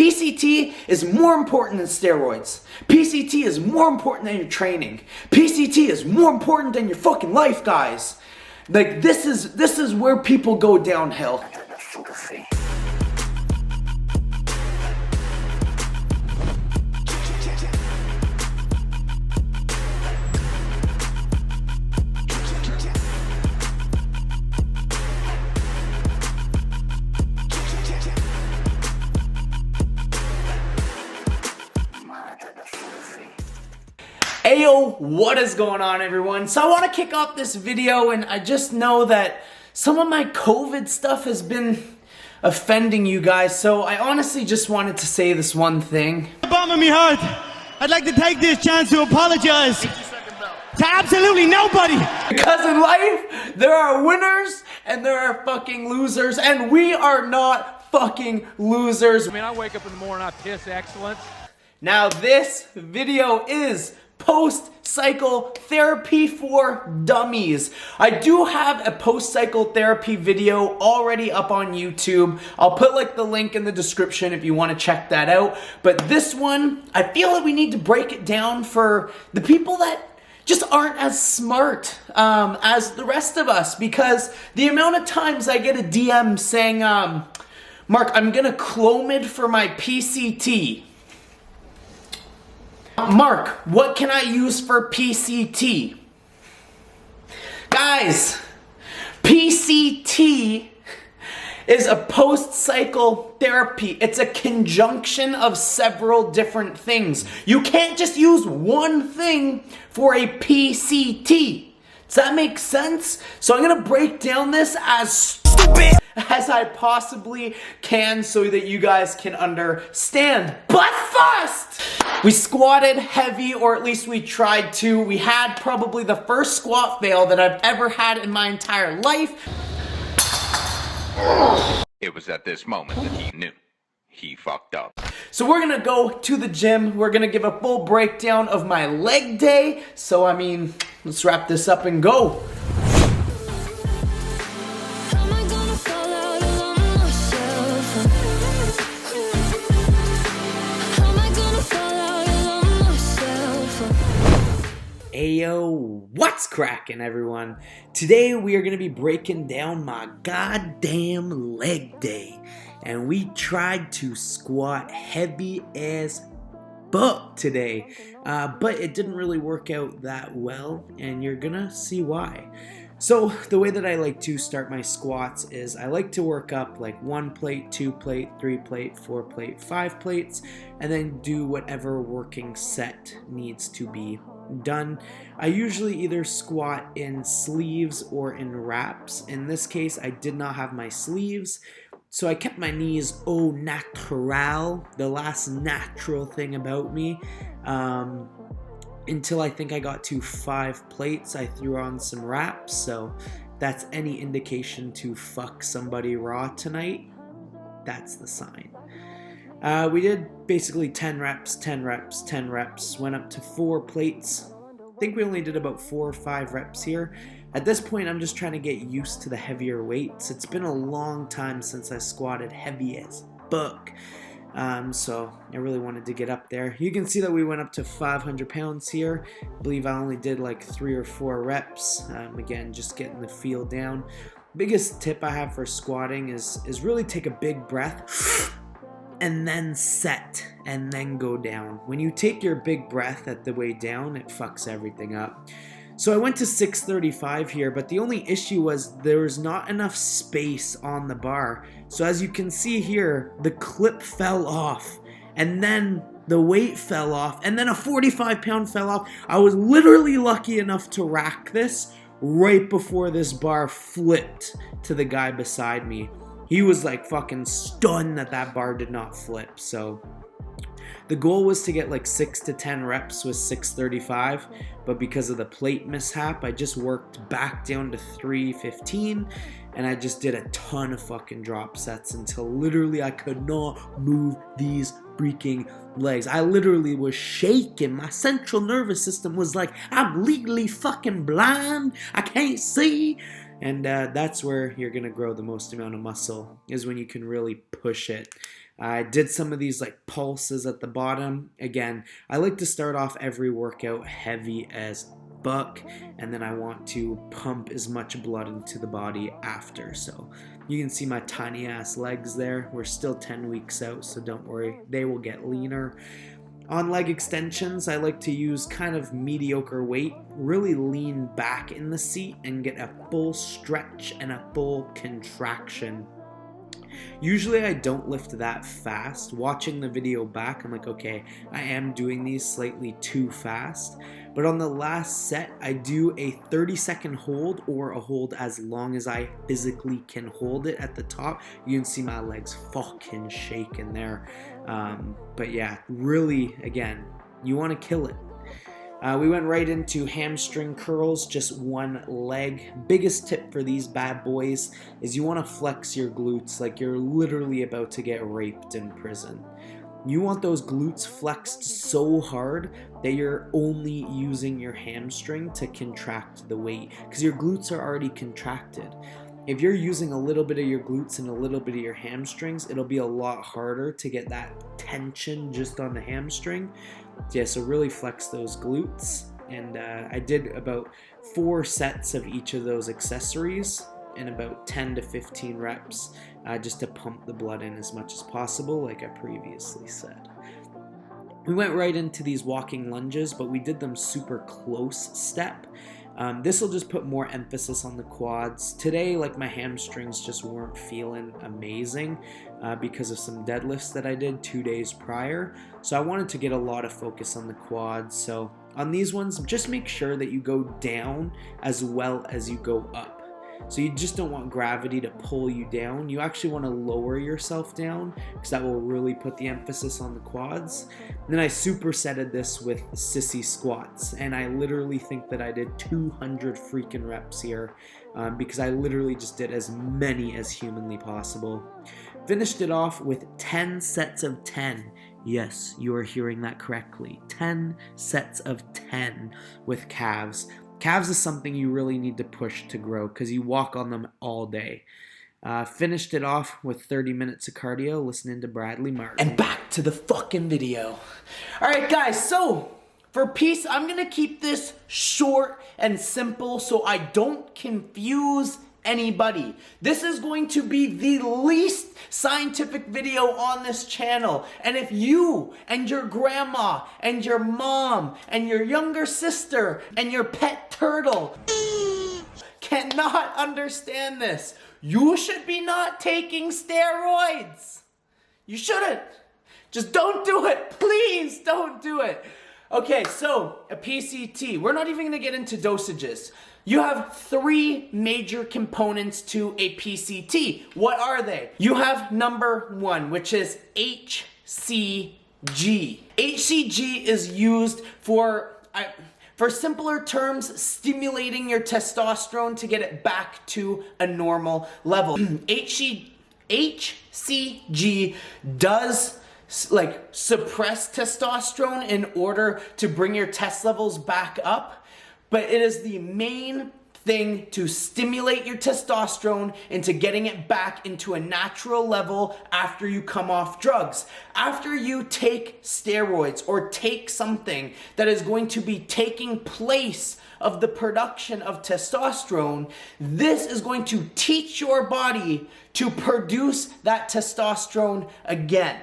PCT is more important than steroids. PCT is more important than your training. PCT is more important than your fucking life, guys. Like, this is where people go downhill. Ayo, what is going on, everyone? So I want to kick off this video, and I just know that some of my COVID stuff has been offending you guys, so I honestly just wanted to say this one thing. Bombing me hard. I'd like to take this chance to apologize to absolutely nobody. Because in life, there are winners and there are fucking losers, and we are not fucking losers. I mean, I wake up in the morning, I piss excellence. Now, this video is post-cycle therapy for dummies. I do have a post-cycle therapy video already up on YouTube. I'll put like the link in the description if you want to check that out. But this one, I feel like we need to break it down for the people that just aren't as smart as the rest of us, because the amount of times I get a DM saying, Mark, I'm gonna Clomid for my PCT. Mark, what can I use for PCT? Guys, PCT is a post-cycle therapy. It's a conjunction of several different things. You can't just use one thing for a PCT. Does that make sense? So I'm gonna break down this as stupid as I possibly can so that you guys can understand. But first, we squatted heavy, or at least we tried to. We had probably the first squat fail that I've ever had in my entire life. It was at this moment that he knew he fucked up. So we're gonna go to the gym. We're gonna give a full breakdown of my leg day. So I mean, let's wrap this up and go. Ayo, what's cracking, everyone? Today we are going to be breaking down my goddamn leg day. And we tried to squat heavy as fuck today. But it didn't really work out that well, and you're gonna see why. So the way that I like to start my squats is I like to work up like 1 plate, 2 plate, 3 plate, 4 plate, 5 plates, and then do whatever working set needs to be done. I usually either squat in sleeves or in wraps. In this case, I did not have my sleeves, so I kept my knees au naturel, the last natural thing about me, until I think I got to 5 plates. I threw on some wraps, so that's any indication to fuck somebody raw tonight. That's the sign. We did basically 10 reps, 10 reps, 10 reps, went up to 4 plates. I think we only did about 4 or 5 reps here. At this point, I'm just trying to get used to the heavier weights. It's been a long time since I squatted heavy as fuck. So I really wanted to get up there. You can see that we went up to 500 pounds here. I believe I only did like 3 or 4 reps. Again, just getting the feel down. Biggest tip I have for squatting is really take a big breath and then set and then go down. When you take your big breath at the way down, it fucks everything up. So I went to 635 here, but the only issue was there was not enough space on the bar. So as you can see here, the clip fell off, and then the weight fell off, and then a 45-pound fell off. I was literally lucky enough to rack this right before this bar flipped to the guy beside me. He was like fucking stunned that that bar did not flip. So the goal was to get like 6 to 10 reps with 635, but because of the plate mishap, I just worked back down to 315, and I just did a ton of fucking drop sets until literally I could not move these freaking legs. I literally was shaking. My central nervous system was like, I'm legally fucking blind. I can't see. And that's where you're gonna grow the most amount of muscle, is when you can really push it. I did some of these like pulses at the bottom. Again, I like to start off every workout heavy as buck, and then I want to pump as much blood into the body after. So you can see my tiny ass legs there. We're still 10 weeks out, so don't worry, they will get leaner. On leg extensions, I like to use kind of mediocre weight, really lean back in the seat and get a full stretch and a full contraction. Usually I don't lift that fast. Watching the video back, I'm like, okay, I am doing these slightly too fast. But on the last set, I do a 30-second hold, or a hold as long as I physically can hold it at the top. You can see my legs fucking shaking there. But yeah, really, again, you want to kill it. We went right into hamstring curls, just one leg. Biggest tip for these bad boys is you want to flex your glutes like you're literally about to get raped in prison. You want those glutes flexed so hard that you're only using your hamstring to contract the weight, because your glutes are already contracted. If you're using a little bit of your glutes and a little bit of your hamstrings, it'll be a lot harder to get that tension just on the hamstring. Yeah, so really flex those glutes. And I did about 4 sets of each of those accessories in about 10 to 15 reps, just to pump the blood in as much as possible, like I previously said. We went right into these walking lunges, but we did them super close step. This will just put more emphasis on the quads. Today, like, my hamstrings just weren't feeling amazing because of some deadlifts that I did 2 days prior. So I wanted to get a lot of focus on the quads. So on these ones, just make sure that you go down as well as you go up. So you just don't want gravity to pull you down. You actually want to lower yourself down, because that will really put the emphasis on the quads. And then I supersetted this with sissy squats, and I literally think that I did 200 freaking reps here, because I literally just did as many as humanly possible. Finished it off with 10 sets of 10. Yes, you are hearing that correctly. 10 sets of 10 with calves. Calves is something you really need to push to grow, because you walk on them all day. Finished it off with 30 minutes of cardio, listening to Bradley Martin. And back to the fucking video. Alright guys, so for peace, I'm gonna keep this short and simple so I don't confuse anybody. This is going to be the least scientific video on this channel, and if you and your grandma and your mom and your younger sister and your pet turtle cannot understand this, you should be not taking steroids. You shouldn't. Just don't do it. Please don't do it. Okay, so a PCT. We're not even going to get into dosages. You have 3 major components to a PCT. What are they? You have number 1, which is HCG. HCG is used for simpler terms, stimulating your testosterone to get it back to a normal level. HCG does suppress testosterone in order to bring your test levels back up, but it is the main thing to stimulate your testosterone into getting it back into a natural level after you come off drugs. After you take steroids or take something that is going to be taking place of the production of testosterone, this is going to teach your body to produce that testosterone again.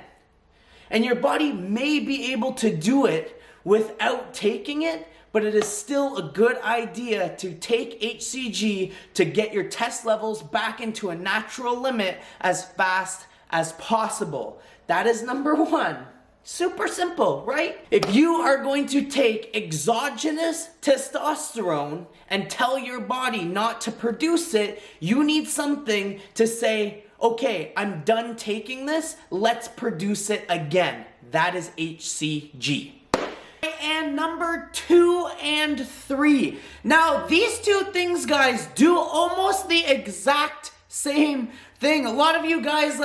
And your body may be able to do it without taking it, but it is still a good idea to take HCG to get your test levels back into a natural limit as fast as possible. That is number 1. Super simple, right? If you are going to take exogenous testosterone and tell your body not to produce it, you need something to say, okay, I'm done taking this, let's produce it again. That is HCG. And number 2 and 3. Now, these 2 things, guys, do almost the exact same thing. A lot of you guys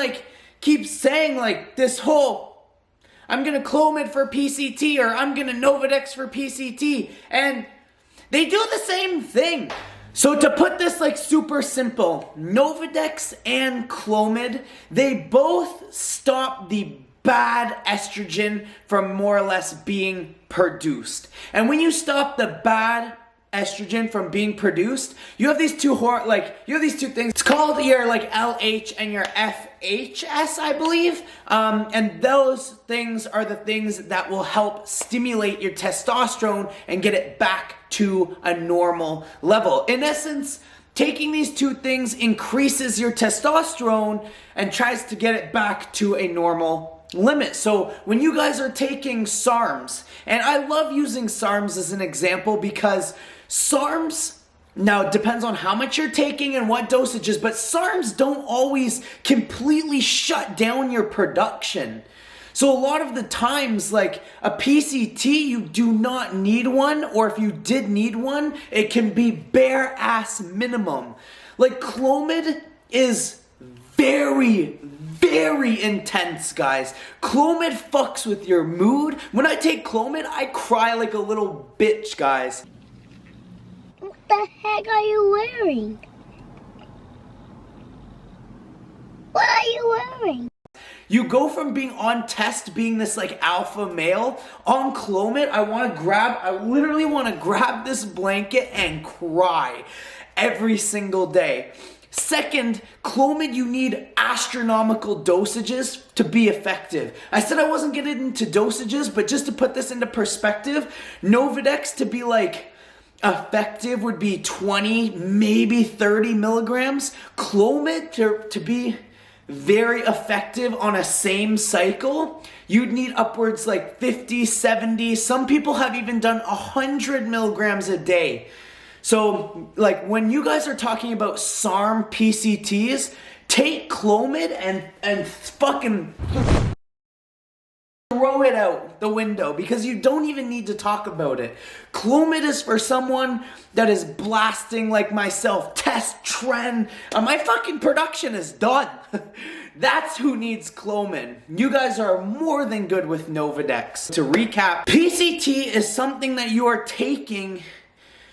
keep saying this whole, I'm gonna Clomid for PCT, or I'm gonna Nolvadex for PCT, and they do the same thing. So to put this like super simple, Nolvadex and Clomid, they both stop the bad estrogen from more or less being produced. And when you stop the bad estrogen from being produced, you have these two things. It's called your like LH and your FHS, I believe. And those things are the things that will help stimulate your testosterone and get it back to a normal level. In essence, taking these two things increases your testosterone and tries to get it back to a normal limit. So when you guys are taking SARMs, and I love using SARMs as an example because SARMs, now it depends on how much you're taking and what dosages, but SARMs don't always completely shut down your production. So a lot of the times, like a PCT, you do not need one, or if you did need one, it can be bare ass minimum. Like Clomid is very intense, guys. Clomid fucks with your mood. When I take Clomid, I cry like a little bitch, guys. What the heck are you wearing? What are you wearing? You go from being on test, being this like alpha male, on Clomid, I literally want to grab this blanket and cry every single day. Second, Clomid, you need astronomical dosages to be effective. I said I wasn't getting into dosages, but just to put this into perspective, Nolvadex to be like effective would be 20, maybe 30 milligrams. Clomid to be very effective on a same cycle, you'd need upwards like 50, 70. Some people have even done 100 milligrams a day. So, like, when you guys are talking about SARM PCTs, take Clomid and fucking throw it out the window because you don't even need to talk about it. Clomid is for someone that is blasting like myself, test, trend. My fucking production is done. That's who needs Clomid. You guys are more than good with Nolvadex. To recap, PCT is something that you are taking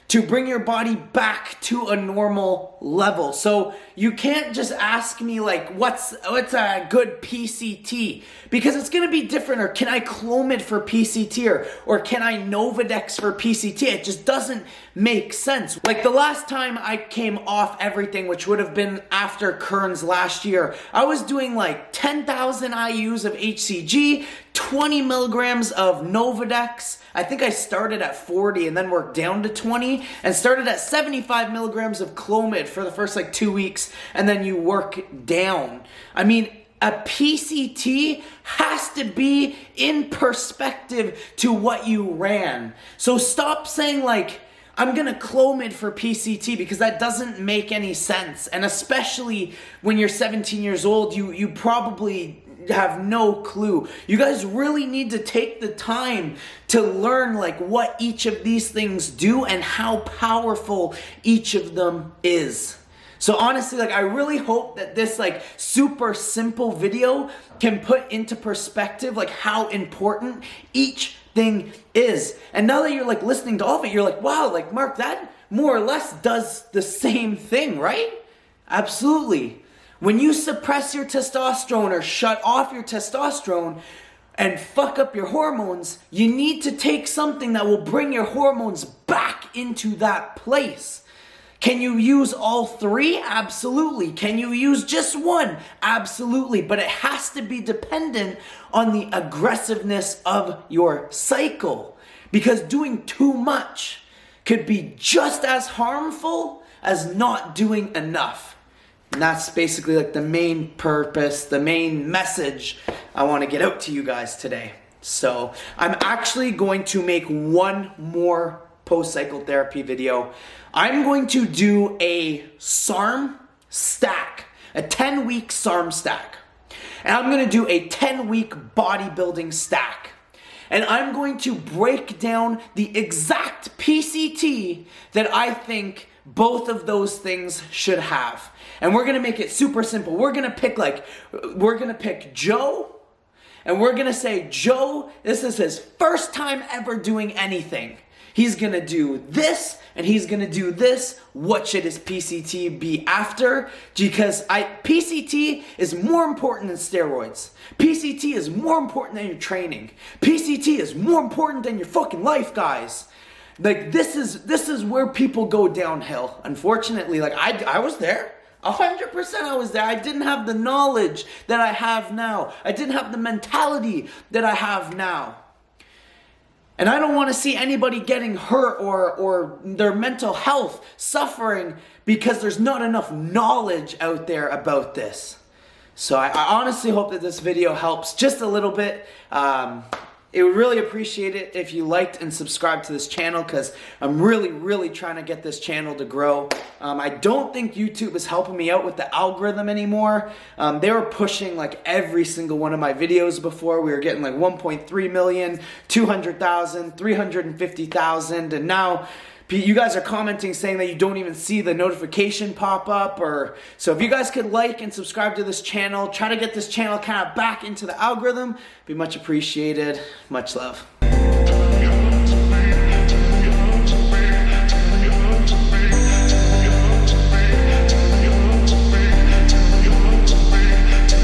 to bring your body back to a normal level. So you can't just ask me like, what's a good PCT? Because it's gonna be different, or can I Clomid for PCT, or can I Nolvadex for PCT? It just doesn't make sense. Like the last time I came off everything, which would have been after Kern's last year, I was doing like 10,000 IUs of HCG, 20 milligrams of Nolvadex. I think I started at 40 and then worked down to 20 and started at 75 milligrams of Clomid for the first like 2 weeks, and then you work down. I mean, a PCT has to be in perspective to what you ran. So stop saying like, I'm gonna Clomid for PCT, because that doesn't make any sense. And especially when you're 17 years old, you probably have no clue. You guys really need to take the time to learn like what each of these things do and how powerful each of them is. So honestly, like I really hope that this like super simple video can put into perspective like how important each thing is. And now that you're like listening to all of it, you're like, wow, like Mark, that more or less does the same thing, right? Absolutely. When you suppress your testosterone or shut off your testosterone and fuck up your hormones, you need to take something that will bring your hormones back into that place. Can you use all three? Absolutely. Can you use just one? Absolutely. But it has to be dependent on the aggressiveness of your cycle, because doing too much could be just as harmful as not doing enough. And that's basically like the main purpose, the main message I want to get out to you guys today. So I'm actually going to make one more post-cycle therapy video. I'm going to do a SARM stack, a 10-week SARM stack. And I'm going to do a 10-week bodybuilding stack. And I'm going to break down the exact PCT that I think both of those things should have. And we're going to make it super simple. We're going to pick Joe, and we're going to say, Joe, this is his first time ever doing anything. He's gonna do this, and he's gonna do this. What should his PCT be after? Because PCT is more important than steroids. PCT is more important than your training. PCT is more important than your fucking life, guys. Like, this is where people go downhill. Unfortunately, like, I was there. 100% I was there. I didn't have the knowledge that I have now. I didn't have the mentality that I have now. And I don't want to see anybody getting hurt or their mental health suffering because there's not enough knowledge out there about this. So I honestly hope that this video helps just a little bit. It would really appreciate it if you liked and subscribed to this channel, because I'm really trying to get this channel to grow. I don't think YouTube is helping me out with the algorithm anymore. They were pushing like every single one of my videos before. We were getting like 1.3 million, 200,000, 350,000, and now you guys are commenting saying that you don't even see the notification pop up. So if you guys could like and subscribe to this channel, try to get this channel kind of back into the algorithm, be much appreciated. Much love.